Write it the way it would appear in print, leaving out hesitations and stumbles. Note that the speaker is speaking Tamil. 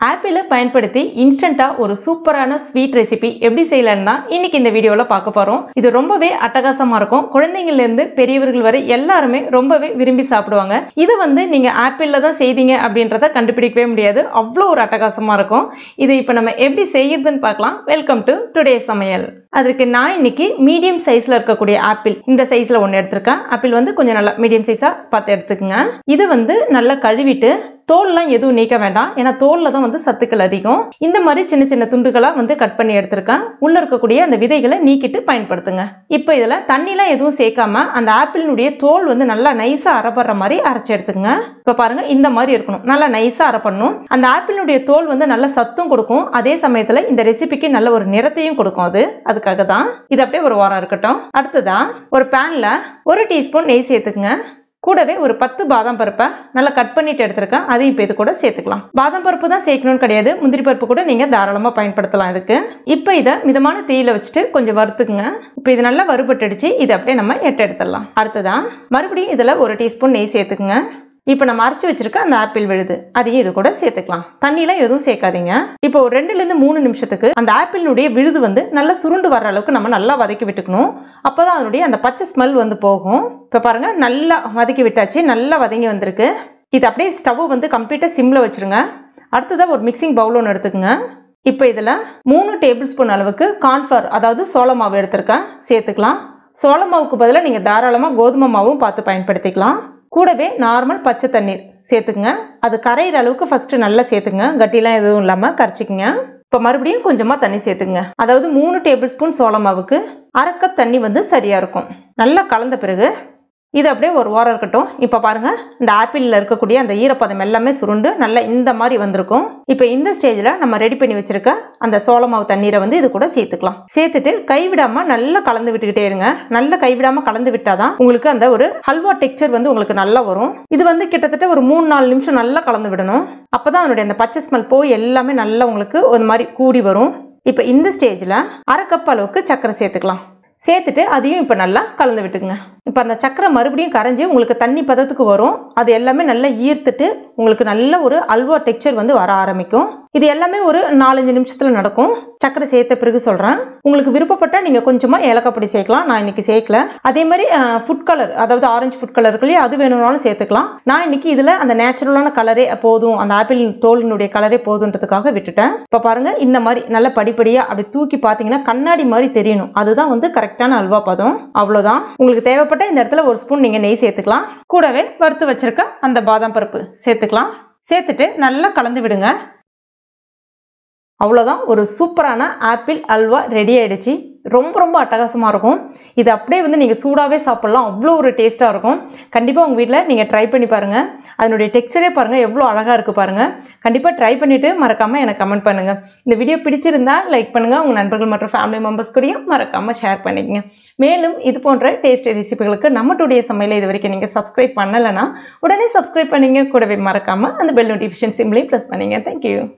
ஆப்பிளை பயன்படுத்தி இன்ஸ்டன்ட்டா ஒரு சூப்பரான ஸ்வீட் ரெசிபி எப்படி செய்யலாம்னு தான் இன்னைக்கு இந்த வீடியோல பார்க்க போறோம். இது ரொம்பவே அட்டகாசமா இருக்கும். குழந்தைங்கள்ல இருந்து பெரியவர்கள் வரை எல்லாருமே ரொம்பவே விரும்பி சாப்பிடுவாங்க. இது நீங்க ஆப்பிள்ல தான் செய்தீங்க அப்படின்றத கண்டுபிடிக்கவே முடியாது. அவ்வளோ ஒரு அட்டகாசமா இருக்கும். இதை இப்போ நம்ம எப்படி செய்யறதுன்னு பார்க்கலாம். வெல்கம் டு டுடே சமையல். அதுக்கு நான் இன்னைக்கு மீடியம் சைஸ்ல இருக்கக்கூடிய ஆப்பிள் இந்த சைஸ்ல ஒன்று எடுத்திருக்கேன். ஆப்பிள் கொஞ்சம் நல்லா மீடியம் சைஸா பார்த்து எடுத்துக்கங்க. இது நல்லா கழுவிட்டு தோல்லாம் எதுவும் நீக்க வேண்டாம். ஏன்னா தோல்ல தான் சத்துக்கள் அதிகம். இந்த மாதிரி சின்ன சின்ன துண்டுகளா கட் பண்ணி எடுத்திருக்கேன். உள்ள இருக்கக்கூடிய அந்த விதைகளை நீக்கிட்டு பயன்படுத்துங்க. இப்போ இதுல தண்ணிலாம் எதுவும் சேர்க்காம அந்த ஆப்பிளினுடைய தோல் நல்லா நைஸா அரைப்படுற மாதிரி அரைச்சு எடுத்துங்க. இப்ப பாருங்க, இந்த மாதிரி இருக்கணும். நல்லா நைஸா அரைப்படணும். அந்த ஆப்பிளினுடைய தோல் நல்ல சத்தும் கொடுக்கும். அதே சமயத்துல இந்த ரெசிபிக்கு நல்ல ஒரு நிறத்தையும் கொடுக்கும். அதுக்காக தான் இது அப்படியே ஒரு வாரம் இருக்கட்டும். அடுத்ததான் ஒரு பேன்ல 1 டீஸ்பூன் நெய் சேர்த்துக்குங்க. கூடவே ஒரு 10 பாதாம் பருப்பை நல்லா கட் பண்ணிட்டு எடுத்திருக்கேன். அதையும் இப்போ இது கூட சேர்த்துக்கலாம். பாதாம் பருப்பு தான் சேர்க்கணும்னு கிடையாது, முந்திரி பருப்பு கூட நீங்க தாராளமா பயன்படுத்தலாம் இதுக்கு. இப்போ இதை மிதமான தீயில வச்சுட்டு கொஞ்சம் வறுத்துக்குங்க. இப்போ இது நல்லா வறுபட்டுடுச்சு. இதை அப்படியே நம்ம எடுத்துடலாம். அடுத்ததான் மறுபடியும் இதுல 1 டீஸ்பூன் நெய் சேர்த்துக்குங்க. இப்போ நம்ம அரைச்சி வச்சிருக்க அந்த ஆப்பிள் விழுது அதையும் இது கூட சேர்த்துக்கலாம். தண்ணியெல்லாம் எதுவும் சேர்க்காதீங்க. இப்போ ஒரு 2 ல இருந்து 3 நிமிஷத்துக்கு அந்த ஆப்பிளினுடைய விழுது நல்லா சுருண்டு வர்ற அளவுக்கு நம்ம நல்லா வதக்கி விட்டுக்கணும். அப்போதான் அதனுடைய அந்த பச்சை ஸ்மெல் போகும். இப்போ பாருங்க, நல்லா வதக்கி விட்டாச்சு. நல்லா வதங்கி வந்திருக்கு. இது அப்படியே ஸ்டவ் கம்ப்ளீட்டா சிம்ல வச்சிருங்க. அடுத்ததான் ஒரு மிக்சிங் பவுல் ஒன்று எடுத்துக்கங்க. இப்போ இதில் 3 டேபிள் ஸ்பூன் அளவுக்கு கார்ன்ஃப்ளவர், அதாவது சோள மாவு எடுத்திருக்கேன், சேர்த்துக்கலாம். சோள மாவுக்கு பதிலாக நீங்கள் தாராளமாக கோதுமை மாவும் பார்த்து பயன்படுத்திக்கலாம். கூடவே நார்மல் பச்சை தண்ணீர் சேர்த்துக்குங்க. அது கரையிற அளவுக்கு ஃபர்ஸ்ட் நல்லா சேர்த்துங்க. கட்டிலாம் எதுவும் இல்லாமல் கரைச்சிக்குங்க. இப்போ மறுபடியும் கொஞ்சமாக தண்ணி சேர்த்துங்க. அதாவது 3 டேபிள் ஸ்பூன் சோள மாவுக்கு 1/2 கப் தண்ணி சரியா இருக்கும். நல்லா கலந்த பிறகு இது அப்படியே ஒரு வாரம் இருக்கட்டும். இப்போ பாருங்க, இந்த ஆப்பிளில் இருக்கக்கூடிய அந்த ஈரப்பதம் எல்லாமே சுருண்டு நல்லா இந்த மாதிரி வந்திருக்கும். இப்போ இந்த ஸ்டேஜில் நம்ம ரெடி பண்ணி வச்சிருக்க அந்த சோள மாவு தண்ணீரை இது கூட சேர்த்துக்கலாம். சேர்த்துட்டு கைவிடாம நல்லா கலந்து விட்டுக்கிட்டே இருங்க. நல்லா கைவிடாம கலந்து விட்டாதான் உங்களுக்கு அந்த ஒரு ஹல்வா டெக்ஸ்சர் உங்களுக்கு நல்லா வரும். இது கிட்டத்தட்ட ஒரு 3-4 நிமிஷம் நல்லா கலந்து விடணும். அப்பதான் அதனுடைய அந்த பச்சை ஸ்மெல் போய் எல்லாமே நல்லா உங்களுக்கு ஒரு மாதிரி கூடி வரும். இப்போ இந்த ஸ்டேஜில் 1/2 கப் அளவுக்கு சர்க்கரை சேர்த்துக்கலாம். சேர்த்துட்டு அதையும் இப்போ நல்லா கலந்து விட்டுக்குங்க. இப்போ அந்த சக்கரை மறுபடியும் கரைஞ்சி உங்களுக்கு தண்ணி பதத்துக்கு வரும். அது எல்லாமே நல்லா ஈர்த்துட்டு உங்களுக்கு நல்ல ஒரு அல்வா டெக்ஸ்சர் வர ஆரம்பிக்கும். இது எல்லாமே ஒரு 4-5 நிமிஷத்துல நடக்கும். சக்கரை சேர்த்த பிறகு சொல்றேன். உங்களுக்கு விருப்பப்பட்டா நீங்க கொஞ்சமா ஏலக்காய் பொடி சேர்க்கலாம். நான் இன்னைக்கு சேர்க்கல. அதே மாதிரி ஃபுட் கலர், அதாவது ஆரஞ்சு ஃபுட் கலர் இருக்கு இல்லையா, அது வேணும்னாலும் சேர்த்துக்கலாம். நான் இன்னைக்கு இதுல அந்த நேச்சுரலான கலரே போதும், அந்த ஆப்பிள் தோலினுடைய கலரே போதுன்றதுக்காக விட்டுட்டேன். இப்ப பாருங்க, இந்த மாதிரி நல்ல படிப்படியா அப்படி தூக்கி பாத்தீங்கன்னா கண்ணாடி மாதிரி தெரியணும். அதுதான் கரெக்டான அல்வா பதம். அவ்வளவுதான். உங்களுக்கு தேவைப்பட்ட இந்த இடத்துல 1 ஸ்பூன் நீங்க நெய் சேர்த்துக்கலாம். கூடவே வறுத்து வச்சிருக்க அந்த பாதாம் பருப்பு சேர்த்துக்கலாம். சேர்த்துட்டு நல்லா கலந்து விடுங்க. அவ்வளோதான், ஒரு சூப்பரான ஆப்பிள் அல்வா ரெடி ஆயிடுச்சு. ரொம்ப ரொம்ப அட்டகாசமாக இருக்கும். இது அப்படியே நீங்கள் சூடாகவே சாப்பிட்லாம். அவ்வளோ ஒரு டேஸ்ட்டாக இருக்கும். கண்டிப்பாக உங்கள் வீட்டில் நீங்கள் ட்ரை பண்ணி பாருங்கள். அதனுடைய டெக்ஸ்சரே பாருங்கள் எவ்வளோ அழகாக இருக்குது பாருங்கள். கண்டிப்பாக ட்ரை பண்ணிவிட்டு மறக்காமல் எனக்கு கமெண்ட் பண்ணுங்கள். இந்த வீடியோ பிடிச்சிருந்தா லைக் பண்ணுங்கள். உங்கள் நண்பர்கள் மற்றும் ஃபேமிலி மெம்பர்ஸ் கூடயும் மறக்காமல் ஷேர் பண்ணிக்கங்க. மேலும் இது போன்ற டேஸ்ட் ரெசிபிகளுக்கு நம்ம டுடே சமையலை இது வரைக்கும் நீங்கள் சப்ஸ்கிரைப் பண்ணலைன்னா உடனே சப்ஸ்கிரைப் பண்ணிங்க. கூடவே மறக்காமல் அந்த பெல் நோட்டிஃபிகேஷன் சிம்லையும் ப்ரெஸ் பண்ணிங்க. தேங்க்யூ.